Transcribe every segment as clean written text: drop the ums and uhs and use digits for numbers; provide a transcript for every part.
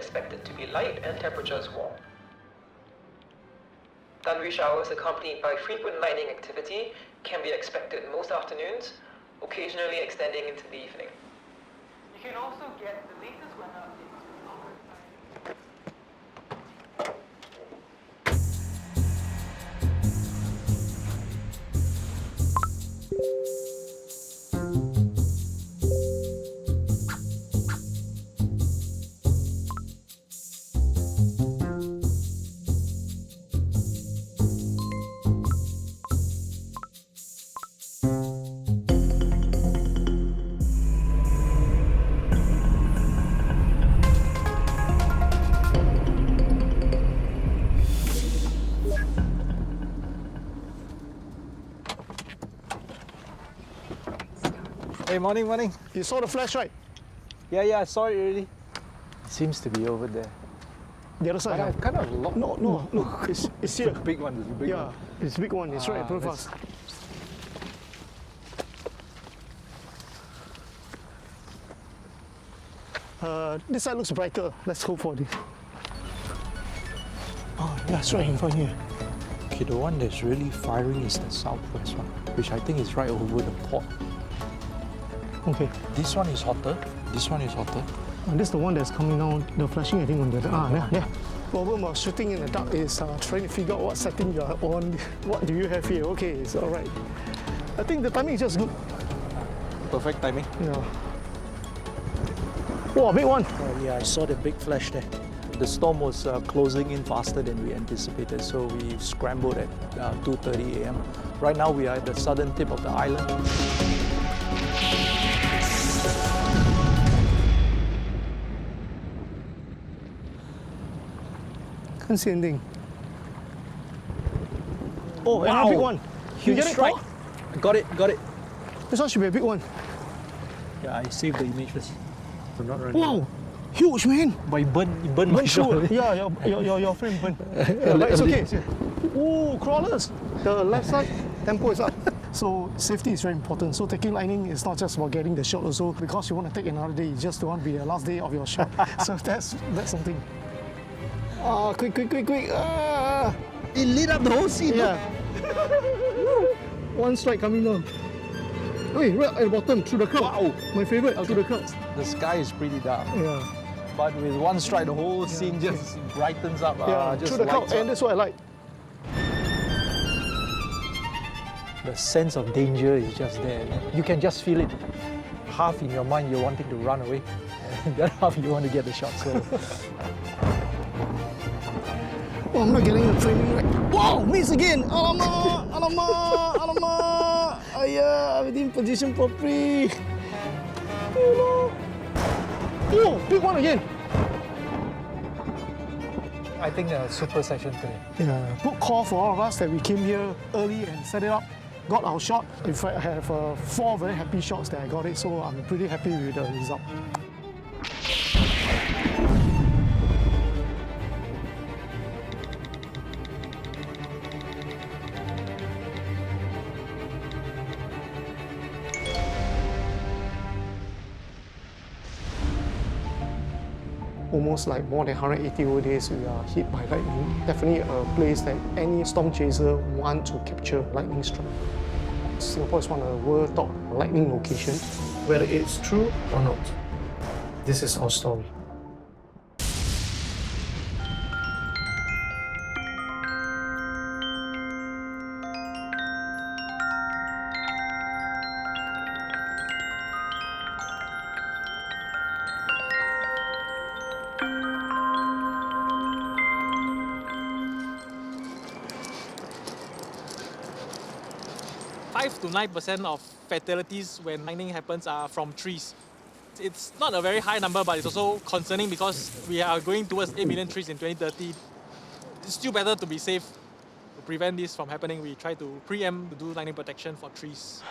expected to be light and temperatures warm. Thundery showers accompanied by frequent lightning activity can be expected most afternoons, occasionally extending into the evening. You can also get the latest weather updates. Hey, morning, morning. You saw the flash, right? Yeah, I saw it already. It seems to be over there. The other side. But I've kind of locked. No, look, it's here. The big one, the big one. Yeah, it's a big one. It's right in front of us. This side looks brighter. Let's hope for this. Oh, yeah, it's right in front here. Okay, the one that's really firing is the southwest one, which I think is right over the port. Okay. This one is hotter. This one is hotter. This is the one that's coming down. The flashing, I think, on the other. There. Problem of shooting in the dark is trying to figure out what setting you are on. What do you have here? Okay, it's all right. I think the timing is just good. Perfect timing. Yeah. Oh, big one. Yeah, I saw the big flash there. The storm was closing in faster than we anticipated, so we scrambled at 2:30 a.m. Right now, we are at the southern tip of the island. Can't see anything. Oh, wow. Another big one. Huge you get strike. it? Got it. This one should be a big one. Yeah, I saved the image first. I'm not running. Wow, huge, man. But it burned my shoe. shoe. Yeah, your frame burned. But it's okay. Oh, crawlers. The left side tempo is up. So safety is very important. So taking lightning is not just about getting the shot also, because you want to take another day. You just don't want to be the last day of your shot. So that's something. Quick. It lit up the whole scene. Yeah. One strike coming down. Wait, right at the bottom, through the cloud. Wow. My favorite, through the clouds. The sky is pretty dark. Yeah. But with one strike, the whole scene just brightens up. Yeah, just through the cloud, and that's what I like. The sense of danger is just there. You can just feel it. Half in your mind, you're wanting to run away, and the other half, you want to get the shot. So. Oh, I'm not getting the framing right. Wow, miss again! Alamak! Ayah, I didn't position properly. Oh, big one again. I think a super session today. Yeah, good call for all of us that we came here early and set it up. Got our shot. In fact, I have 4 very happy shots that I got it, so I'm pretty happy with the result. Almost like more than 180 over days, we are hit by lightning. Definitely a place that any storm chaser want to capture lightning strike. Singapore is one of the world's top lightning locations. Whether it's true or not, this is our story. To 9% of fatalities when lightning happens are from trees. It's not a very high number, but it's also concerning because we are going towards 8 million trees in 2030. It's still better to be safe. To prevent this from happening, we try to preempt to do lightning protection for trees.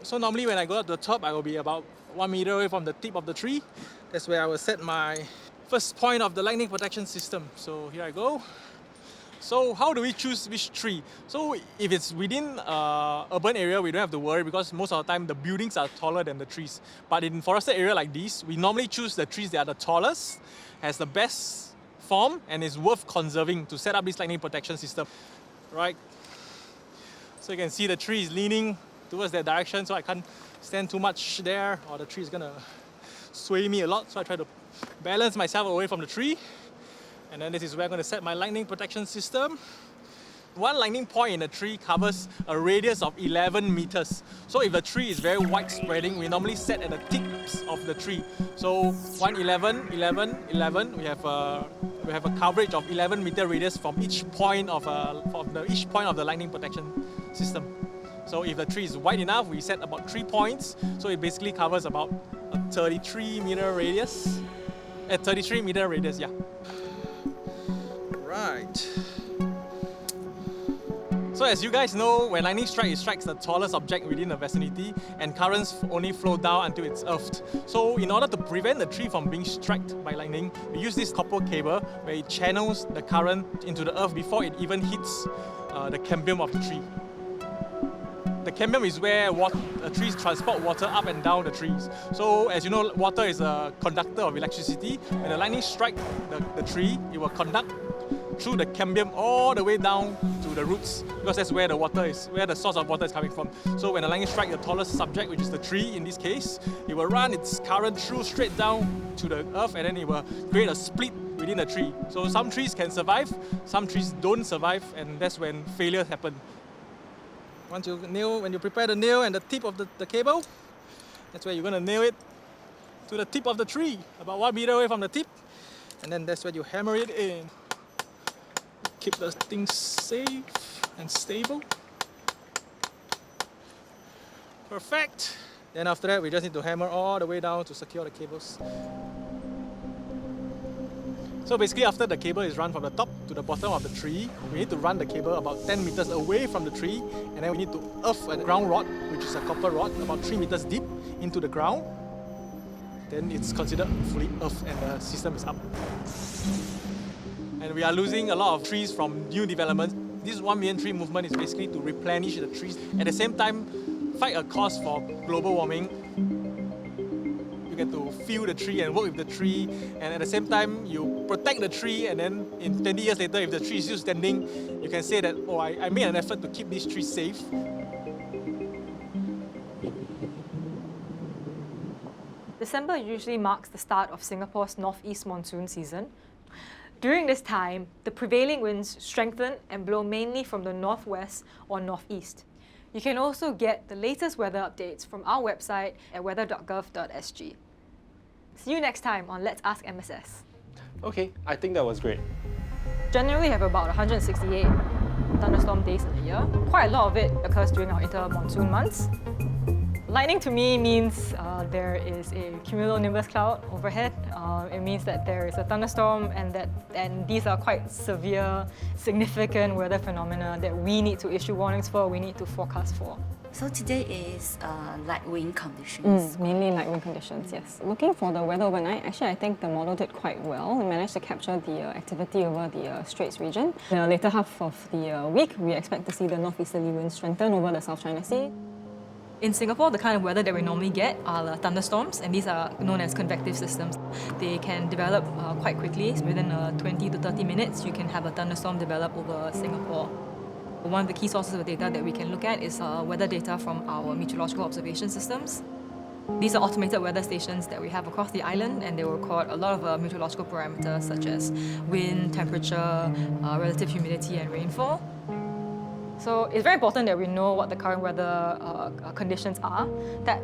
So normally when I go up to the top, I will be about 1 meter away from the tip of the tree. That's where I will set my first point of the lightning protection system. So here I go. So how do we choose which tree? So if it's within urban area, we don't have to worry because most of the time the buildings are taller than the trees. But in forested area like this, we normally choose the trees that are the tallest, has the best form, and is worth conserving to set up this lightning protection system. Right? So you can see the tree is leaning towards that direction, so I can't stand too much there or the tree is gonna sway me a lot. So I try to balance myself away from the tree. And then this is where I'm going to set my lightning protection system. One lightning point in a tree covers a radius of 11 meters. So if the tree is very wide spreading, we normally set at the tips of the tree. So 1, 11, 11, 11. We have a coverage of 11 meter radius from each point of the lightning protection system. So if the tree is wide enough, we set about 3 points. So it basically covers about a 33 meter radius. At 33 meter radius, yeah. Right. So as you guys know, when lightning strikes, it strikes the tallest object within the vicinity and currents only flow down until it's earthed. So in order to prevent the tree from being struck by lightning, we use this copper cable where it channels the current into the earth before it even hits the cambium of the tree. The cambium is where trees transport water up and down the trees. So as you know, water is a conductor of electricity. When the lightning strikes the tree, it will conduct through the cambium all the way down to the roots, because that's where the water is, where the source of water is coming from. So when the lightning strikes the tallest subject, which is the tree in this case, it will run its current through straight down to the earth, and then it will create a split within the tree. So some trees can survive, some trees don't survive, and that's when failures happen. When you prepare the nail and the tip of the cable, that's where you're going to nail it to the tip of the tree, about 1 meter away from the tip, and then that's where you hammer it in. Keep the thing safe and stable. Perfect. Then after that, we just need to hammer all the way down to secure the cables. So basically, after the cable is run from the top to the bottom of the tree, we need to run the cable about 10 meters away from the tree, and then we need to earth a ground rod, which is a copper rod, about 3 meters deep into the ground. Then it's considered fully earthed and the system is up. And we are losing a lot of trees from new developments. This 1 million tree movement is basically to replenish the trees. At the same time, fight a cause for global warming. You get to feel the tree and work with the tree. And at the same time, you protect the tree. And then in 20 years later, if the tree is still standing, you can say that, oh, I made an effort to keep this tree safe. December usually marks the start of Singapore's northeast monsoon season. During this time, the prevailing winds strengthen and blow mainly from the northwest or northeast. You can also get the latest weather updates from our website at weather.gov.sg. See you next time on Let's Ask MSS. Okay, I think that was great. Generally have about 168 thunderstorm days in a year. Quite a lot of it occurs during our inter-monsoon months. Lightning to me means there is a cumulonimbus cloud overhead. It means that there is a thunderstorm and these are quite severe, significant weather phenomena that we need to issue warnings for, we need to forecast for. So today is light wind conditions. Mainly light wind conditions, yes. Looking for the weather overnight, actually I think the model did quite well. We managed to capture the activity over the Straits region. In the later half of the week, we expect to see the northeasterly winds strengthen over the South China Sea. In Singapore, the kind of weather that we normally get are the thunderstorms, and these are known as convective systems. They can develop quite quickly. So within 20 to 30 minutes, you can have a thunderstorm develop over Singapore. One of the key sources of data that we can look at is weather data from our meteorological observation systems. These are automated weather stations that we have across the island, and they will record a lot of meteorological parameters such as wind, temperature, relative humidity, and rainfall. So it's very important that we know what the current weather conditions are. That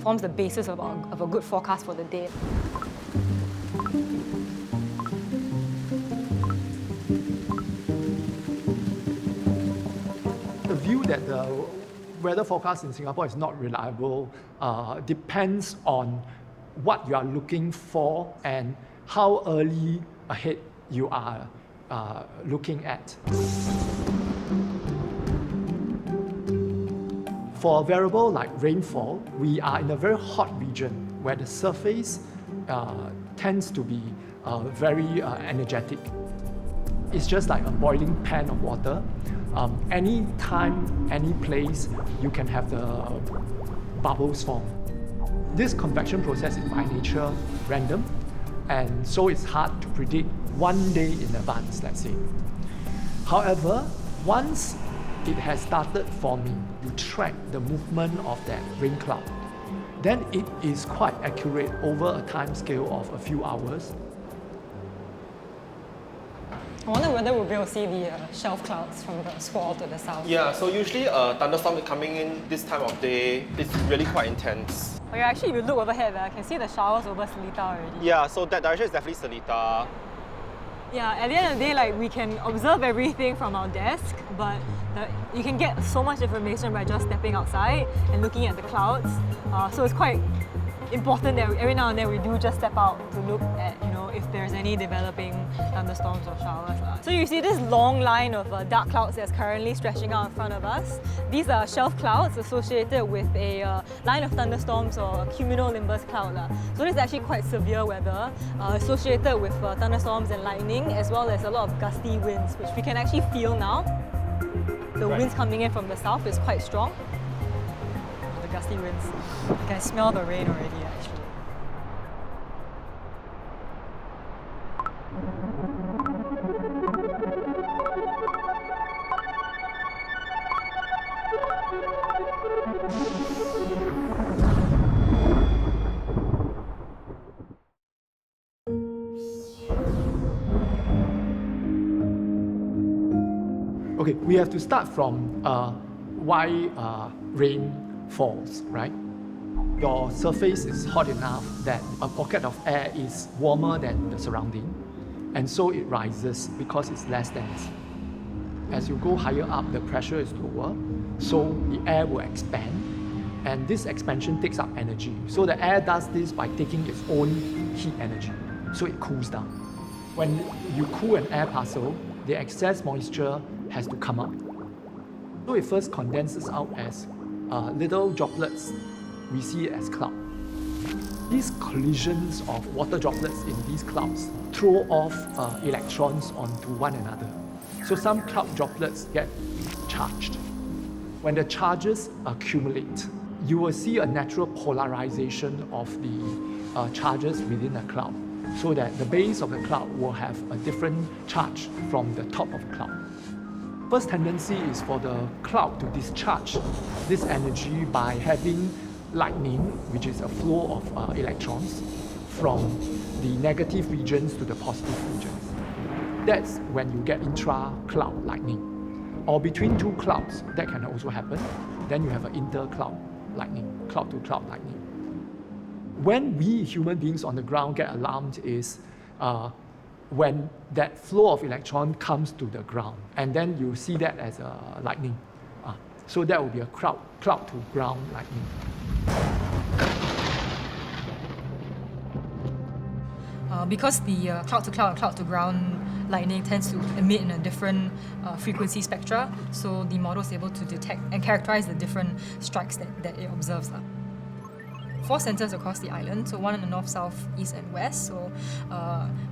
forms the basis of a good forecast for the day. The view that the weather forecast in Singapore is not reliable depends on what you are looking for and how early ahead you are looking at. For a variable like rainfall, we are in a very hot region where the surface tends to be very energetic. It's just like a boiling pan of water. Any time, any place, you can have the bubbles form. This convection process is by nature random, and so it's hard to predict one day in advance, let's say. However, once it has started forming, you track the movement of that rain cloud, then it is quite accurate over a time scale of a few hours. I wonder whether we'll be able to see the shelf clouds from the squall to the south. Yeah, so usually a thunderstorm coming in this time of day, it's really quite intense. Oh yeah, actually if you look overhead, I can see the showers over Seletar already. Yeah, so that direction is definitely Seletar. Yeah, at the end of the day, like we can observe everything from our desk, but you can get so much information by just stepping outside and looking at the clouds. So it's quite important that every now and then we do just step out to look at, if there's any developing thunderstorms or showers. So you see this long line of dark clouds that's currently stretching out in front of us. These are shelf clouds associated with a line of thunderstorms or a cumulonimbus cloud. So this is actually quite severe weather associated with thunderstorms and lightning, as well as a lot of gusty winds, which we can actually feel now. The winds coming in from the south is quite strong. The gusty winds. You can smell the rain already, actually. Okay, we have to start from why rain falls, right? Your surface is hot enough that a pocket of air is warmer than the surrounding, and so it rises because it's less dense. As you go higher up, the pressure is lower, so the air will expand, and this expansion takes up energy. So the air does this by taking its own heat energy, so it cools down. When you cool an air parcel, the excess moisture has to come up. So it first condenses out as little droplets. We see it as cloud. These collisions of water droplets in these clouds throw off electrons onto one another. So some cloud droplets get charged. When the charges accumulate, you will see a natural polarization of the charges within a cloud, so that the base of the cloud will have a different charge from the top of the cloud. First tendency is for the cloud to discharge this energy by having lightning, which is a flow of electrons from the negative regions to the positive regions. That's when you get intra-cloud lightning. Or between two clouds, that can also happen. Then you have an inter-cloud lightning, cloud-to-cloud lightning. When we human beings on the ground get alarmed is when that flow of electron comes to the ground, and then you see that as a lightning. So that will be a cloud-to-ground lightning. Because the cloud-to-cloud and cloud-to-ground lightning tends to emit in a different frequency spectra, so the model is able to detect and characterize the different strikes that it observes. 4 centers across the island, so one in the north, south, east and west. So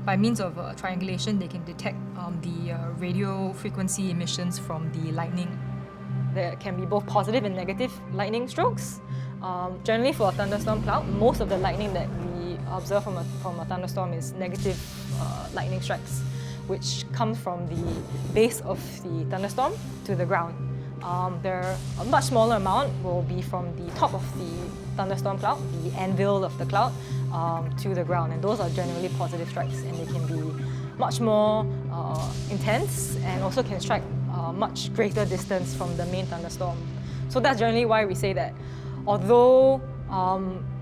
by means of triangulation, they can detect the radio frequency emissions from the lightning. There can be both positive and negative lightning strokes. Generally for a thunderstorm cloud, most of the lightning that we observe from a thunderstorm is negative lightning strikes, which comes from the base of the thunderstorm to the ground. A much smaller amount will be from the top of the thunderstorm cloud, the anvil of the cloud, to the ground, and those are generally positive strikes, and they can be much more intense and also can strike much greater distance from the main thunderstorm. So that's generally why we say that although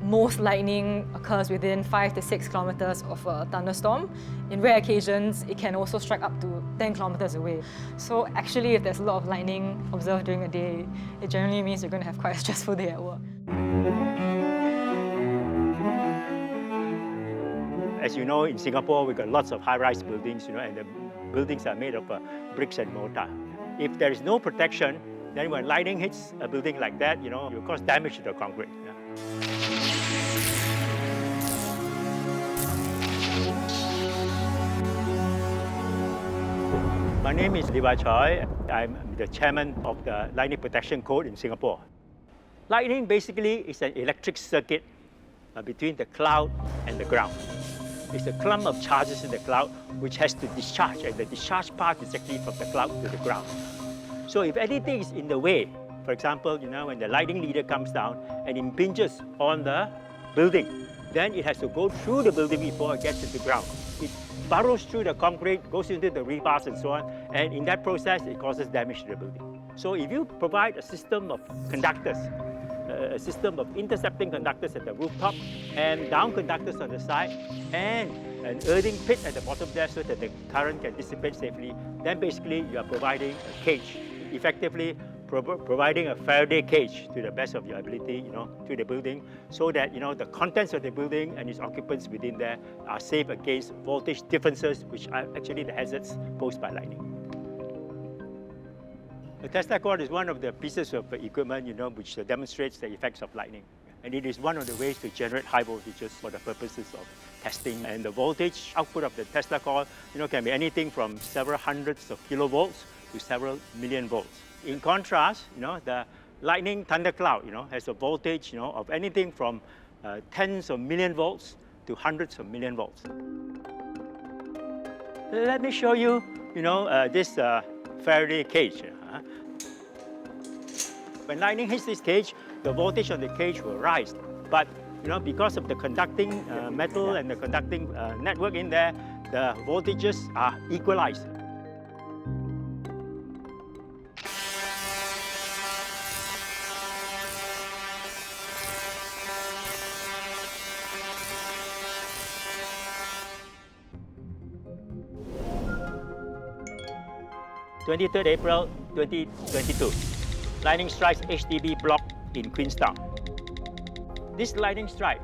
most lightning occurs within 5 to 6 kilometers of a thunderstorm, in rare occasions it can also strike up to 10 kilometers away. So actually, if there's a lot of lightning observed during a day, it generally means you're going to have quite a stressful day at work. As you know, in Singapore, we've got lots of high-rise buildings, and the buildings are made of bricks and mortar. If there is no protection, Then when lightning hits a building like that, you cause damage to the concrete. My name is Levi Choi. I'm the chairman of the Lightning Protection Code in Singapore. Lightning basically is an electric circuit between the cloud and the ground. It's a clump of charges in the cloud which has to discharge, and the discharge path is actually from the cloud to the ground. So if anything is in the way, for example, when the lightning leader comes down and impinges on the building, then it has to go through the building before it gets to the ground. It burrows through the concrete, goes into the rebars and so on, and in that process, it causes damage to the building. So if you provide a system of conductors, a system of intercepting conductors at the rooftop and down conductors on the side, and an earthing pit at the bottom there so that the current can dissipate safely, then basically you are providing a cage, effectively providing a Faraday cage to the best of your ability, to the building, so that the contents of the building and its occupants within there are safe against voltage differences, which are actually the hazards posed by lightning. The Tesla cord is one of the pieces of equipment, which demonstrates the effects of lightning. And it is one of the ways to generate high voltages for the purposes of testing. And the voltage output of the Tesla cord, can be anything from several hundreds of kilovolts to several million volts. In contrast, the lightning thundercloud, has a voltage, of anything from tens of million volts to hundreds of million volts. Let me show you, this Faraday cage. When lightning hits this cage, the voltage on the cage will rise. But because of the conducting metal and the conducting network in there, the voltages are equalized. April 2022. Lightning strikes HDB block in Queenstown. This lightning strike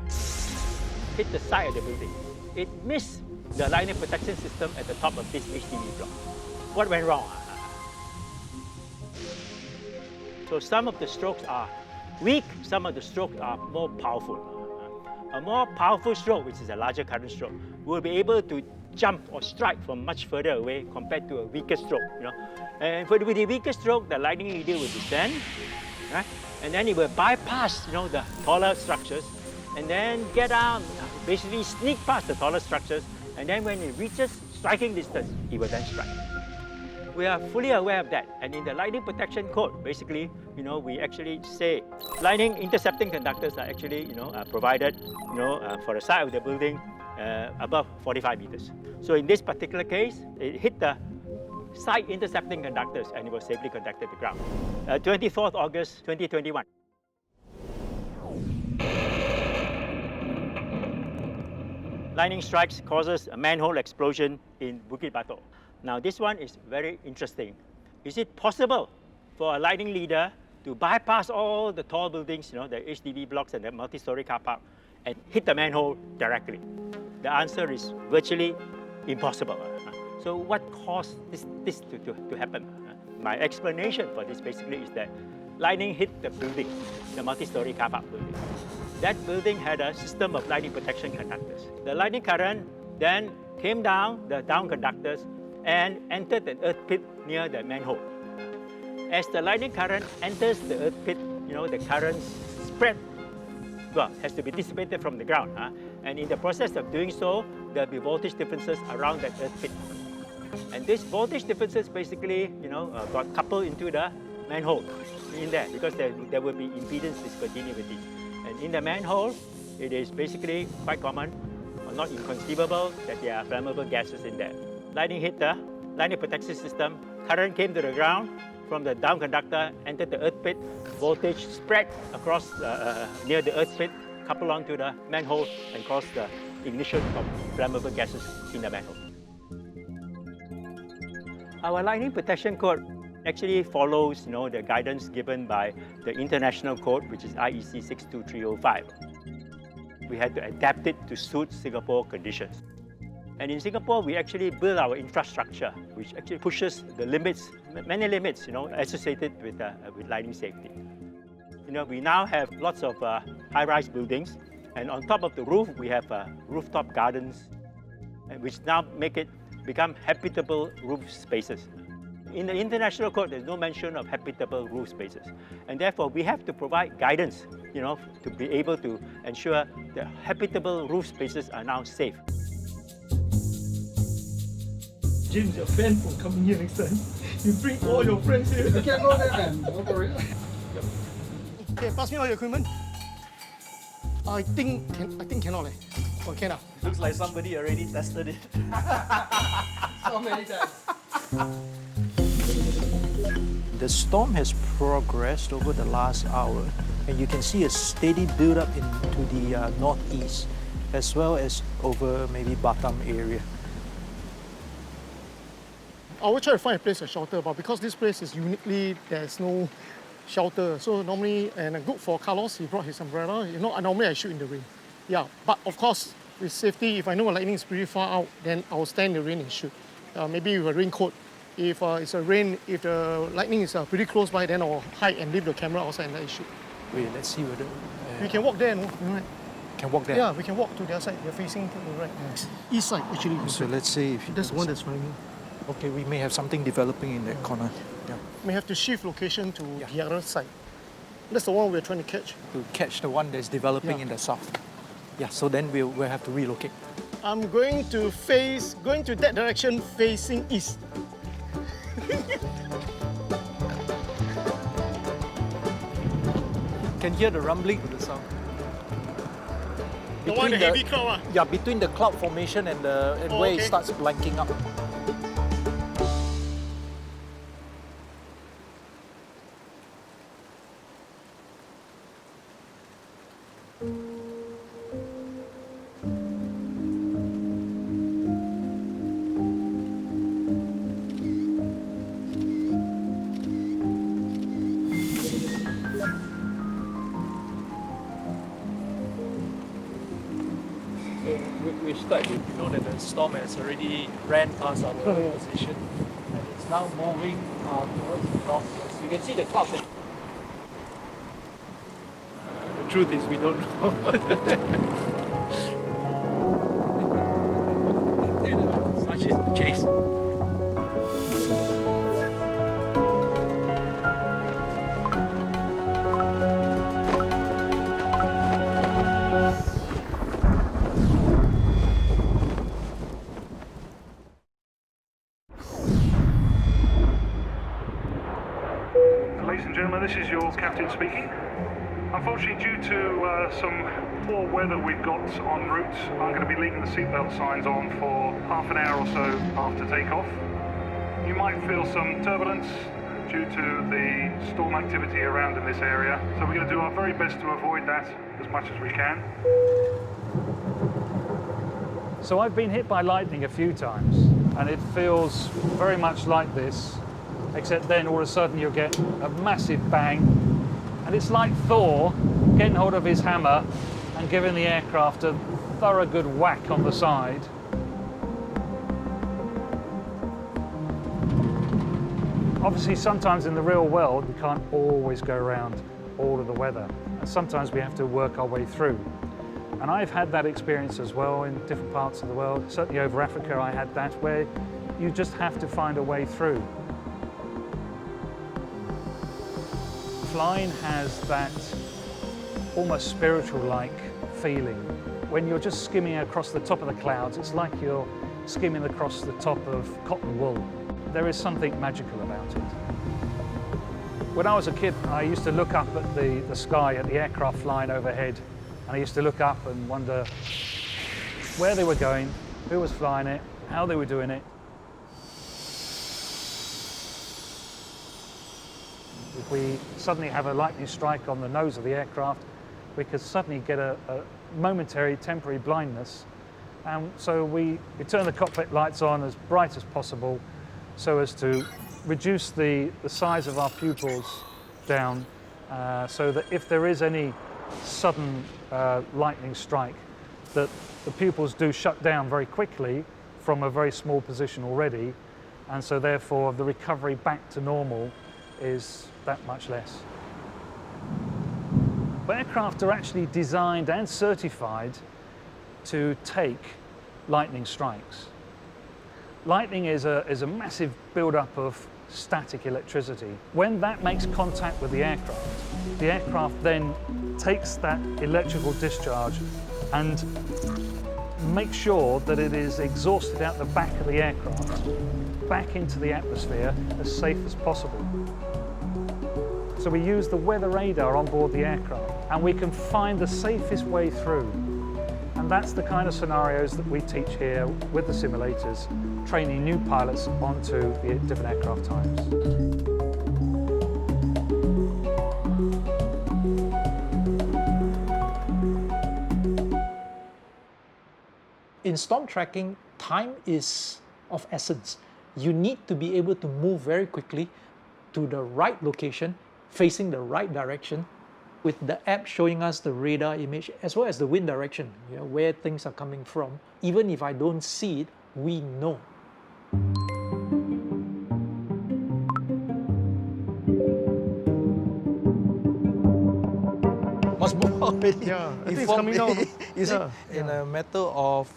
hit the side of the building. It missed the lightning protection system at the top of this HDB block. What went wrong? So some of the strokes are weak, some of the strokes are more powerful. A more powerful stroke, which is a larger current stroke, will be able to jump or strike from much further away compared to a weaker stroke. And with the weaker stroke, the lightning leader will descend, right? And then it will bypass, the taller structures, and then get out, basically sneak past the taller structures, and then when it reaches striking distance, it will then strike. We are fully aware of that, and in the lightning protection code, basically, we actually say lightning intercepting conductors are actually, provided, for the side of the building above 45 meters. So in this particular case, it hit the side intercepting conductors and it was safely conducted to ground. 24th August 2021. Lightning strikes causes a manhole explosion in Bukit Batok. Now this one is very interesting. Is it possible for a lightning leader to bypass all the tall buildings, the HDB blocks and the multi-story car park, and hit the manhole directly? The answer is virtually impossible. So what caused this to happen? My explanation for this basically is that lightning hit the building, the multi-story car park building. That building had a system of lightning protection conductors. The lightning current then came down the down conductors and entered an earth pit near the manhole. As the lightning current enters the earth pit, the current spread, has to be dissipated from the ground. And in the process of doing so, there'll be voltage differences around that earth pit. And these voltage differences basically, got coupled into the manhole in there because there will be impedance discontinuity. And in the manhole, it is basically quite common, or not inconceivable, that there are flammable gases in there. Lightning hit the lightning protection system, current came to the ground from the down conductor, entered the earth pit, voltage spread across near the earth pit, coupled onto the manhole and caused the ignition of flammable gases in the manhole. Our lightning protection code actually follows the guidance given by the international code, which is IEC 62305. We had to adapt it to suit Singapore conditions. And in Singapore, we actually build our infrastructure, which actually pushes the limits, many limits, associated with lightning safety. We now have lots of high-rise buildings, and on top of the roof, we have rooftop gardens, which now become habitable roof spaces. In the international code, there's no mention of habitable roof spaces, and therefore we have to provide guidance, to be able to ensure that habitable roof spaces are now safe. James, you're banned from coming here next time. You bring all your friends here. You can't go there, man. Don't worry. Okay, pass me all your equipment. I think cannot. Oh, can. Looks like somebody already tested it. So many times. The storm has progressed over the last hour, and you can see a steady build-up into the northeast, as well as over maybe Batam area. I will try to find a place to shelter, but because this place is uniquely, there's no shelter. So normally, and good for Carlos, he brought his umbrella. Normally I shoot in the rain. Yeah, but of course, with safety, if I know a lightning is pretty far out, then I will stand in the rain and shoot. Maybe with a raincoat. If it's a rain, if the lightning is pretty close by, then I'll hide and leave the camera outside and let it shoot. Wait, let's see whether... we can walk there, no? Right. Can walk there? Yeah, we can walk to the other side. You're facing to the right. East side, actually. So let's see if... That's the one that's running. Okay, we may have something developing in that corner. Yeah. We have to shift location to the other side. That's the one we're trying to catch. To catch the one that's developing in the south. Yeah, so then we'll have to relocate. I'm going to that direction facing east. Can hear the rumbling of the sound. The one, the heavy cloud? Yeah, between the cloud formation and where it starts blanking up. We start to know that the storm has already ran past our position, and it's now moving towards the north. You can see the clouds. The truth is, we don't know. Such is the chase. Ladies and gentlemen, this is your captain speaking. Unfortunately, due to some poor weather we've got en route, I'm going to be leaving the seatbelt signs on for half an hour or so after takeoff. You might feel some turbulence due to the storm activity around in this area, so we're going to do our very best to avoid that as much as we can. So I've been hit by lightning a few times, and it feels very much like this, except then all of a sudden you'll get a massive bang, and it's like Thor getting hold of his hammer and giving the aircraft a thorough good whack on the side. Obviously, sometimes in the real world, we can't always go around all of the weather, and sometimes we have to work our way through. And I've had that experience as well in different parts of the world. Certainly over Africa, I had that, where you just have to find a way through. Flying has that almost spiritual-like feeling. When you're just skimming across the top of the clouds, it's like you're skimming across the top of cotton wool. There is something magical about it. When I was a kid, I used to look up at the sky, at the aircraft flying overhead, and I used to look up and wonder where they were going, who was flying it, how they were doing it. If we suddenly have a lightning strike on the nose of the aircraft, we could suddenly get a momentary, temporary blindness. And so we turn the cockpit lights on as bright as possible so as to reduce the size of our pupils down so that if there is any sudden lightning strike, that the pupils do shut down very quickly from a very small position already, and so therefore the recovery back to normal is that much less. But aircraft are actually designed and certified to take lightning strikes. Lightning is a massive build-up of static electricity. When that makes contact with the aircraft then takes that electrical discharge and makes sure that it is exhausted out the back of the aircraft, back into the atmosphere as safe as possible. So we use the weather radar on board the aircraft, and we can find the safest way through. And that's the kind of scenarios that we teach here with the simulators, training new pilots onto the different aircraft types. In storm tracking, time is of essence. You need to be able to move very quickly to the right location, facing the right direction, with the app showing us the radar image as well as the wind direction, where things are coming from. Even if I don't see it, we know. What's more already? Yeah, I think it's coming down. You see, in a matter of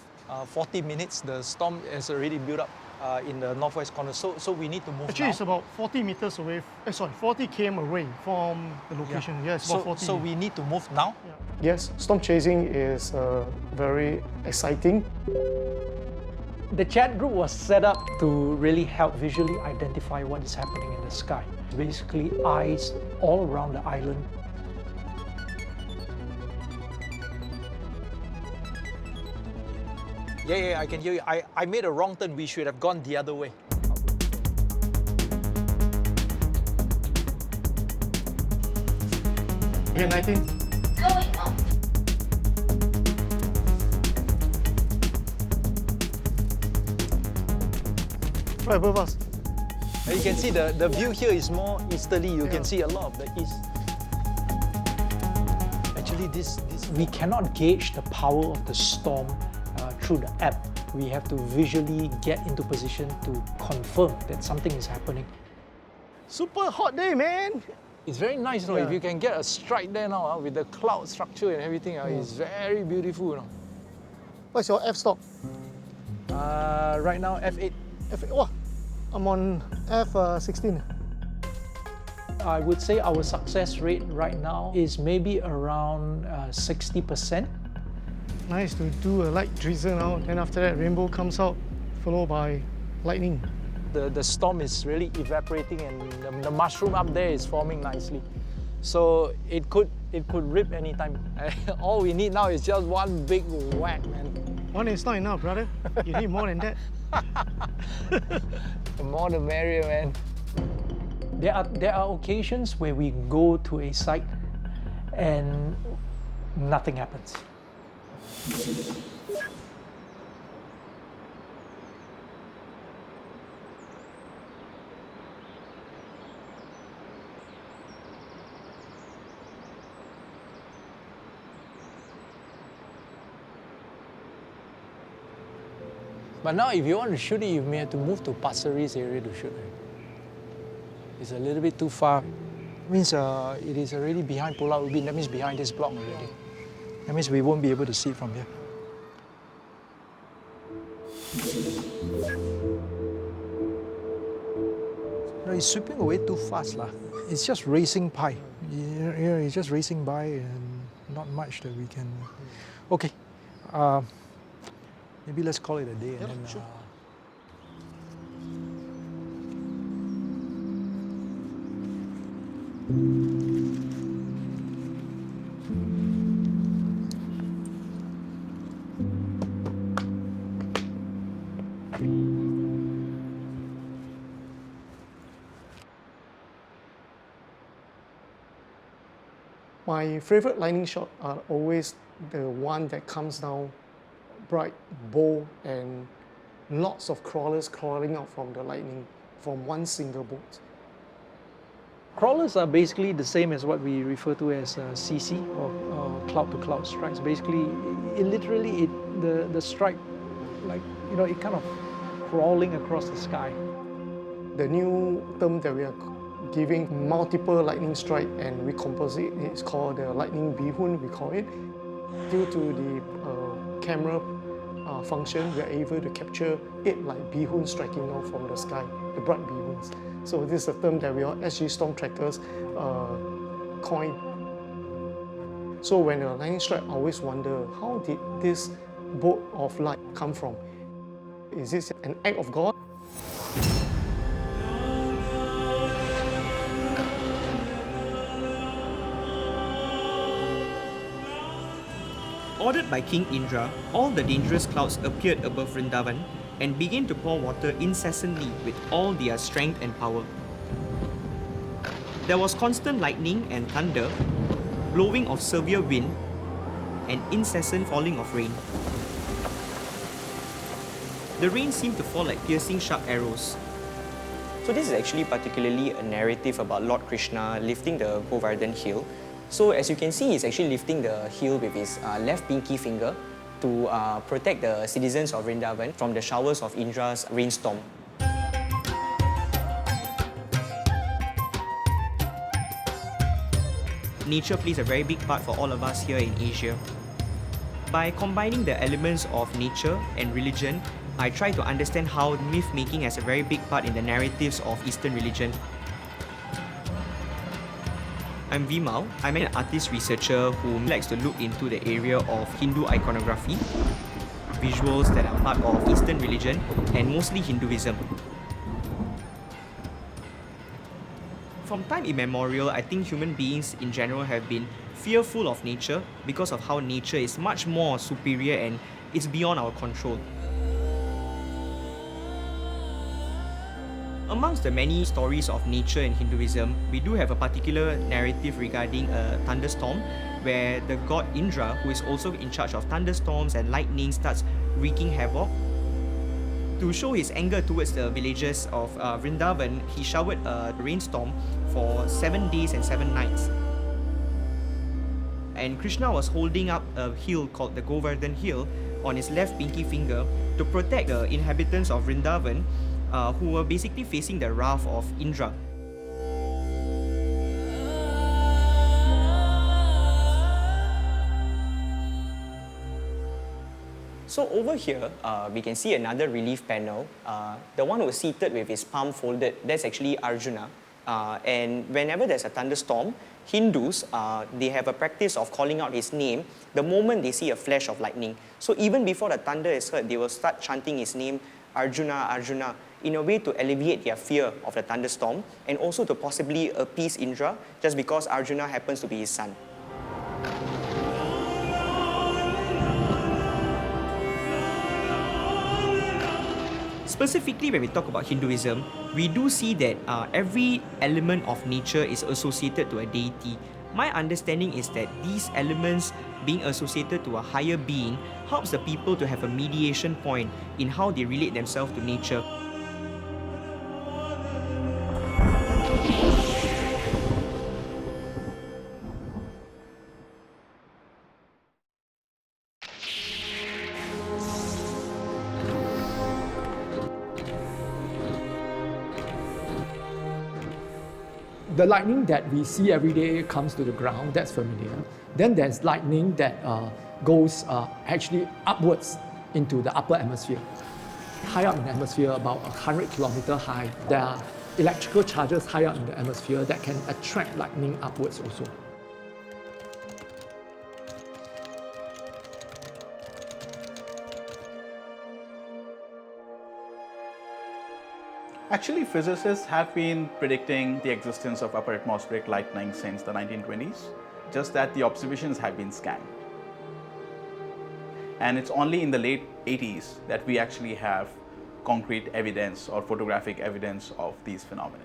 40 minutes, the storm has already built up in the northwest corner. So we need to move. Actually, now. it's about 40 meters away. 40 km away from the location. Yeah. Yes, about 40. So we need to move now. Yeah. Yes, storm chasing is very exciting. The chat group was set up to really help visually identify what is happening in the sky. Basically, eyes all around the island. Yeah, I can hear you. I made a wrong turn. We should have gone the other way. Yeah, 19. Going up. Right above us. You can see the view here is more easterly. You can see a lot of the east. Actually, we cannot gauge the power of the storm through the app. We have to visually get into position to confirm that something is happening. Super hot day, man. It's very nice, if you can get a strike there now with the cloud structure and everything. It's very beautiful. What's your f-stop? Right now, F8. F8. Oh, I'm on F16. I would say our success rate right now is maybe around 60%. Nice to do a light drizzle now, then after that rainbow comes out, followed by lightning. The storm is really evaporating and the mushroom up there is forming nicely. So it could rip anytime. All we need now is just one big whack, man. One is not enough, brother. You need more than that. The more the merrier, man. There are occasions where we go to a site and nothing happens. But now if you want to shoot it, you may have to move to Pasir Ris area to shoot it. It's a little bit too far. It means it is already behind Pulau Ubin. That means behind this block already. That means we won't be able to see it from here. No, it's sweeping away too fast. It's just racing by. It's just racing by and not much that we can... Okay. Maybe let's call it a day. And then, sure. My favorite lightning shot are always the one that comes down bright, bold, and lots of crawlers crawling out from the lightning from one single bolt. Crawlers are basically the same as what we refer to as CC or cloud-to-cloud strikes. Basically, the strike like, you know, it kind of crawling across the sky. The new term that we are giving, multiple lightning strike and recomposite, it's called the lightning bihun, we call it. Due to the camera function, we are able to capture 8 like bihun striking off from the sky, the bright bihuns. So this is a term that we all SG Stormtrackers coined. So when a lightning strike, I always wonder, how did this bolt of light come from? Is this an act of God? Ordered by King Indra, all the dangerous clouds appeared above Vrindavan and began to pour water incessantly with all their strength and power. There was constant lightning and thunder, blowing of severe wind, and incessant falling of rain. The rain seemed to fall like piercing sharp arrows. So this is actually particularly a narrative about Lord Krishna lifting the Govardhan hill. So as you can see, he's actually lifting the hill with his left pinky finger to protect the citizens of Vrindavan from the showers of Indra's rainstorm. Nature plays a very big part for all of us here in Asia. By combining the elements of nature and religion, I try to understand how myth-making has a very big part in the narratives of Eastern religion. I'm Vimal. I'm an artist researcher who likes to look into the area of Hindu iconography, visuals that are part of Eastern religion, and mostly Hinduism. From time immemorial, I think human beings in general have been fearful of nature because of how nature is much more superior and it's beyond our control. Amongst the many stories of nature in Hinduism, we do have a particular narrative regarding a thunderstorm where the god Indra, who is also in charge of thunderstorms and lightning, starts wreaking havoc. To show his anger towards the villagers of Vrindavan, he showered a rainstorm for 7 days and 7 nights. And Krishna was holding up a hill called the Govardhan Hill on his left pinky finger to protect the inhabitants of Vrindavan who were basically facing the wrath of Indra. So over here, we can see another relief panel. The one who was seated with his palm folded, that's actually Arjuna. And whenever there's a thunderstorm, Hindus, they have a practice of calling out his name the moment they see a flash of lightning. So even before the thunder is heard, they will start chanting his name, Arjuna, Arjuna, in a way to alleviate their fear of the thunderstorm and also to possibly appease Indra just because Arjuna happens to be his son. Specifically, when we talk about Hinduism, we do see that every element of nature is associated to a deity. My understanding is that these elements being associated to a higher being helps the people to have a mediation point in how they relate themselves to nature. The lightning that we see every day comes to the ground, that's familiar. Then there's lightning that goes actually upwards into the upper atmosphere. High up in the atmosphere, about 100 kilometers high, there are electrical charges high up in the atmosphere that can attract lightning upwards also. Actually, physicists have been predicting the existence of upper atmospheric lightning since the 1920s, just that the observations have been scant. And it's only in the late 80s that we actually have concrete evidence or photographic evidence of these phenomena.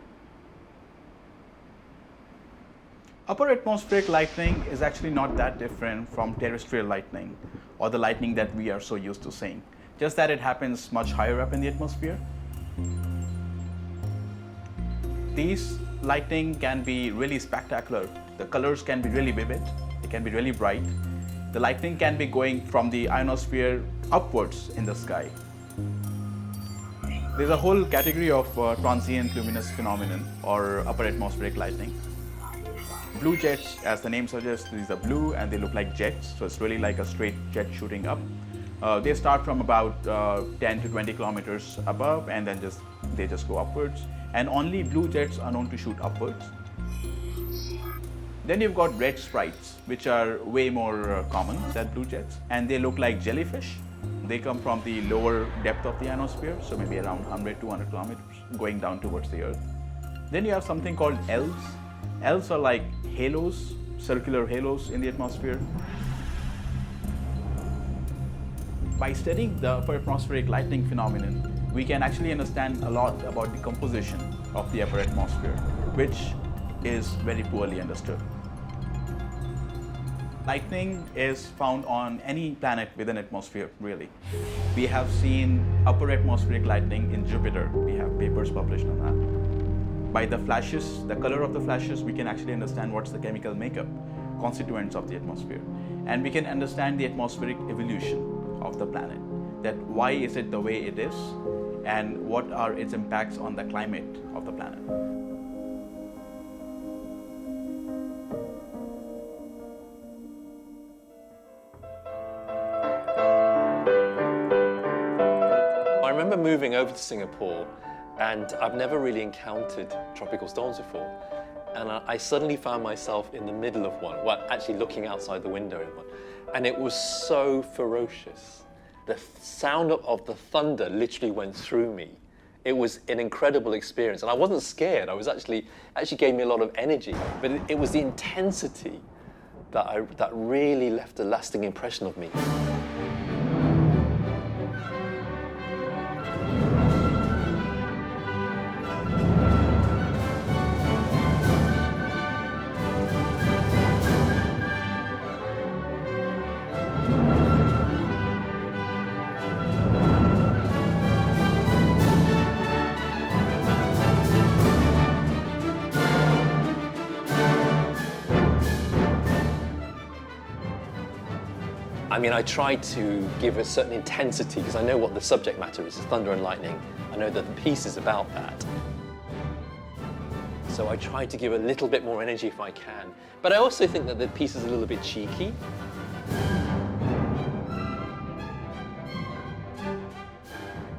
Upper atmospheric lightning is actually not that different from terrestrial lightning or the lightning that we are so used to seeing, just that it happens much higher up in the atmosphere. These lightning can be really spectacular. The colors can be really vivid, they can be really bright. The lightning can be going from the ionosphere upwards in the sky. There's a whole category of transient luminous phenomenon or upper atmospheric lightning. Blue jets, as the name suggests, these are blue and they look like jets, so it's really like a straight jet shooting up. They start from about 10 to 20 kilometers above and then they just go upwards. And only blue jets are known to shoot upwards. Then you've got red sprites, which are way more common than blue jets, and they look like jellyfish. They come from the lower depth of the ionosphere, so maybe around 100, 200 kilometers, going down towards the Earth. Then you have something called elves. Elves are like halos, circular halos in the atmosphere. By studying the upper atmospheric lightning phenomenon, we can actually understand a lot about the composition of the upper atmosphere, which is very poorly understood. Lightning is found on any planet with an atmosphere, really. We have seen upper atmospheric lightning in Jupiter. We have papers published on that. By the flashes, the color of the flashes, we can actually understand what's the chemical makeup, constituents of the atmosphere. And we can understand the atmospheric evolution of the planet, that why is it the way it is, and what are its impacts on the climate of the planet. I remember moving over to Singapore, and I've never really encountered tropical storms before. And I suddenly found myself in the middle of one, well, actually looking outside the window in one. And it was so ferocious. The sound of the thunder literally went through me. It was an incredible experience. And I wasn't scared. I was actually gave me a lot of energy. But it was the intensity that really left a lasting impression of me. I mean, I try to give a certain intensity because I know what the subject matter is, thunder and lightning. I know that the piece is about that. So I try to give a little bit more energy if I can. But I also think that the piece is a little bit cheeky.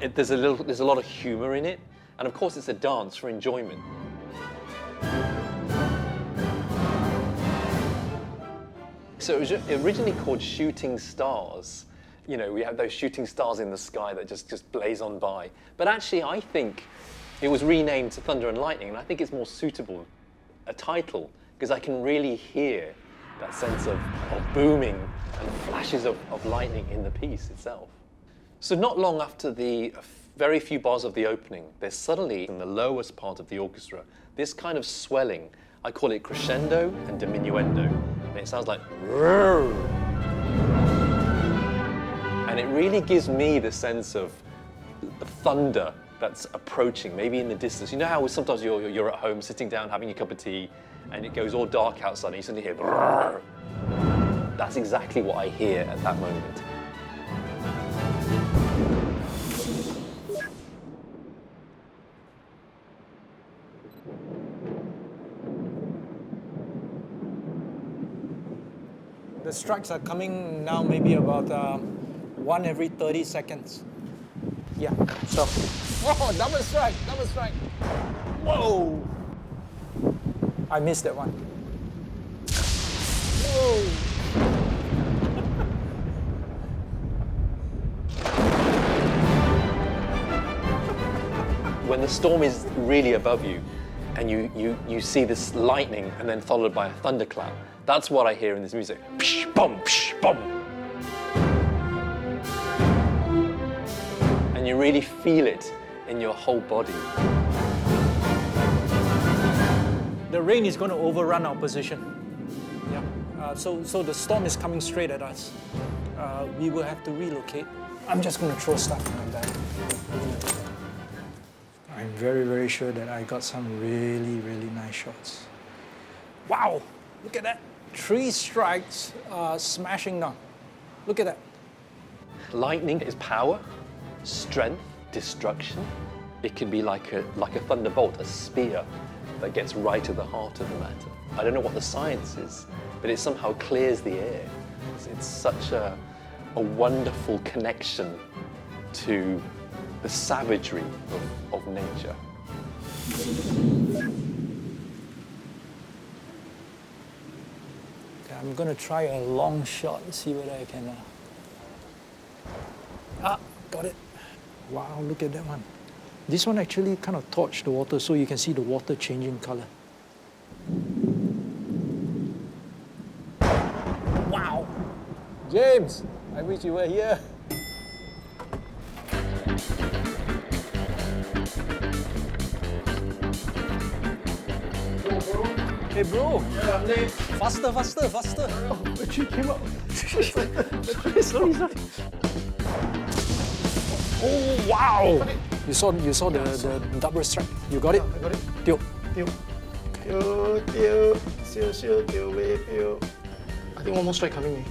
There's a lot of humor in it. And of course, it's a dance for enjoyment. So it was originally called Shooting Stars. You know, we have those shooting stars in the sky that just blaze on by. But actually, I think it was renamed to Thunder and Lightning, and I think it's more suitable a title, because I can really hear that sense of booming and flashes of lightning in the piece itself. So not long after the very few bars of the opening, there's suddenly, in the lowest part of the orchestra, this kind of swelling. I call it crescendo and diminuendo. And it sounds like roar. And it really gives me the sense of the thunder that's approaching, maybe in the distance. You know how sometimes you're at home sitting down having a cup of tea and it goes all dark outside and you suddenly hear roar. That's exactly what I hear at that moment. The strikes are coming now maybe about one every 30 seconds. Yeah, stop. Oh, double strike, double strike. Whoa! I missed that one. Whoa! When the storm is really above you and you see this lightning and then followed by a thunderclap, that's what I hear in this music. Psh, boom, psh, boom. And you really feel it in your whole body. The rain is going to overrun our position. Yeah. So the storm is coming straight at us. We will have to relocate. I'm just going to throw stuff in my bag. I'm very, very sure that I got some really, really nice shots. Wow! Look at that. 3 strikes smashing down. Look at that. Lightning is power, strength, destruction. it can be like a thunderbolt, a spear that gets right to the heart of the matter. I don't know what the science is, but it somehow clears the air. It's such a wonderful connection to the savagery of nature. Okay, I'm going to try a long shot, see whether I can... got it. Wow, look at that one. This one actually kind of torched the water, so you can see the water changing color. Wow! James, I wish you were here. Hey bro! Yeah, I'm late. Faster, faster, faster! Oh, the tree came up. Sorry. Oh wow! You saw the double strike. You got it? I got it. Tio. I think one more strike coming.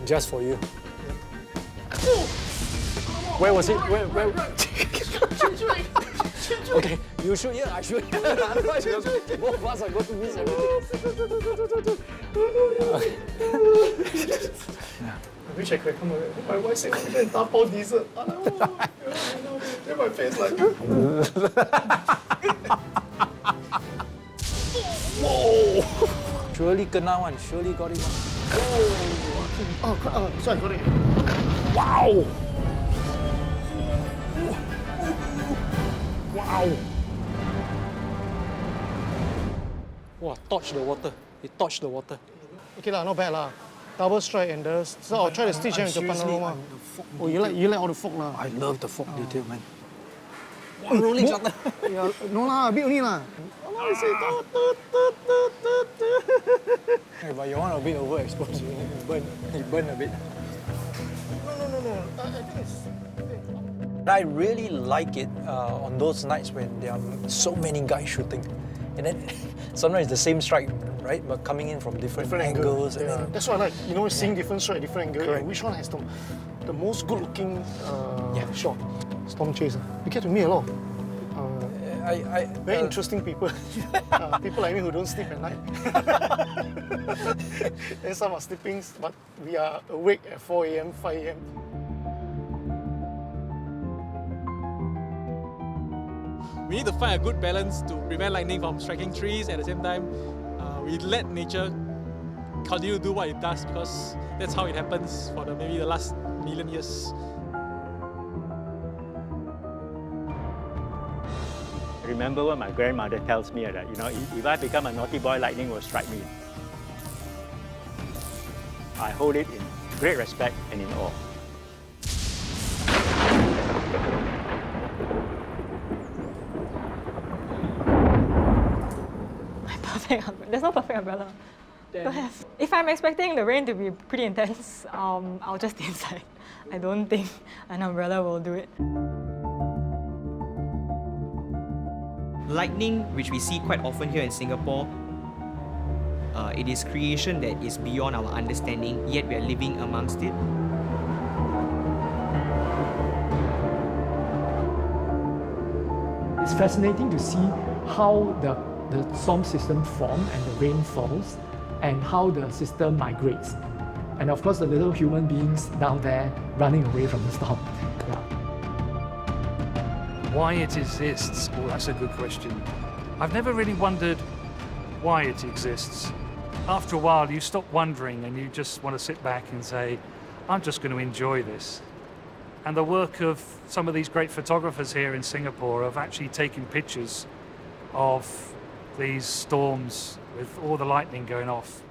Just for you. Where was it? Where? Okay, you shoot here, I shoot here. Otherwise, both of us are going to miss everything. I wish I could come away. My wife said, I'm going to double diesel. In my face like... Whoa! Surely kena one, surely got it one. Oh, sorry, got it. Wow! Wow! Wow, touch the water. It touched the water. Okay lah, not bad lah. Double strike and so I'll try to stitch them into panorama. Oh, you like all the fog lah? I love the fog detail, man. Rolling shutter. Yeah, no lah, a bit only lah. Hey, but you want a bit overexposed. You burn a bit. No. I think it's... I really like it on those nights when there are so many guys shooting. And then sometimes the same strike, right? But coming in from different angles. Yeah. And then, that's why I like, seeing different strike, different angles. Correct. Which one has the most good-looking shot? Storm chaser. You get to meet a lot of very interesting people. People like me who don't sleep at night. And some are sleeping, but we are awake at 4 a.m., 5 a.m. We need to find a good balance to prevent lightning from striking trees. At the same time, we let nature continue to do what it does, because that's how it happens for maybe the last million years. I remember when my grandmother tells me that, if I become a naughty boy, lightning will strike me. I hold it in great respect and in awe. There's no perfect umbrella. Don't have. If I'm expecting the rain to be pretty intense, I'll just stay inside. I don't think an umbrella will do it. Lightning, which we see quite often here in Singapore, it is creation that is beyond our understanding, yet we are living amongst it. It's fascinating to see how the storm system forms and the rain falls, and how the system migrates. And of course, the little human beings down there running away from the storm. Yeah. Why it exists? Oh, that's a good question. I've never really wondered why it exists. After a while, you stop wondering and you just want to sit back and say, I'm just going to enjoy this. And the work of some of these great photographers here in Singapore have actually taken pictures of these storms with all the lightning going off.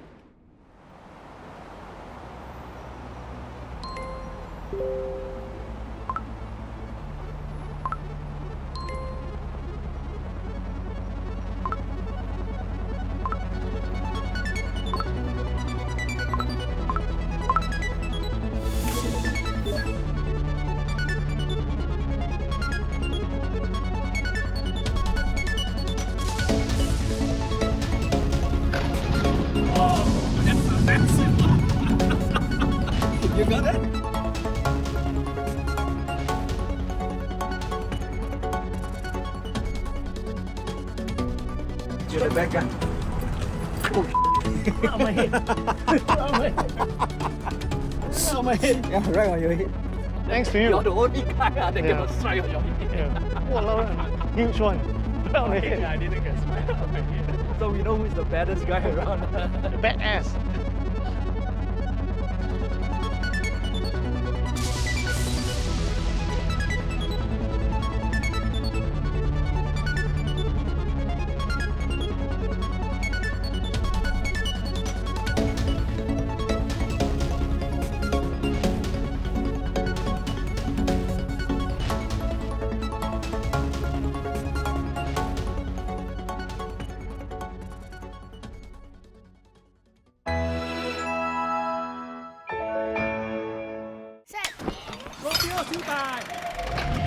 You got it? on my head. On my head. Yeah, right on your head. Thanks to you. You're the only guy that can strike on your head. Walao, huge one. Right on the head. I didn't get strike on my head. So we know who's the baddest guy around. Badass. Romeo 2 time!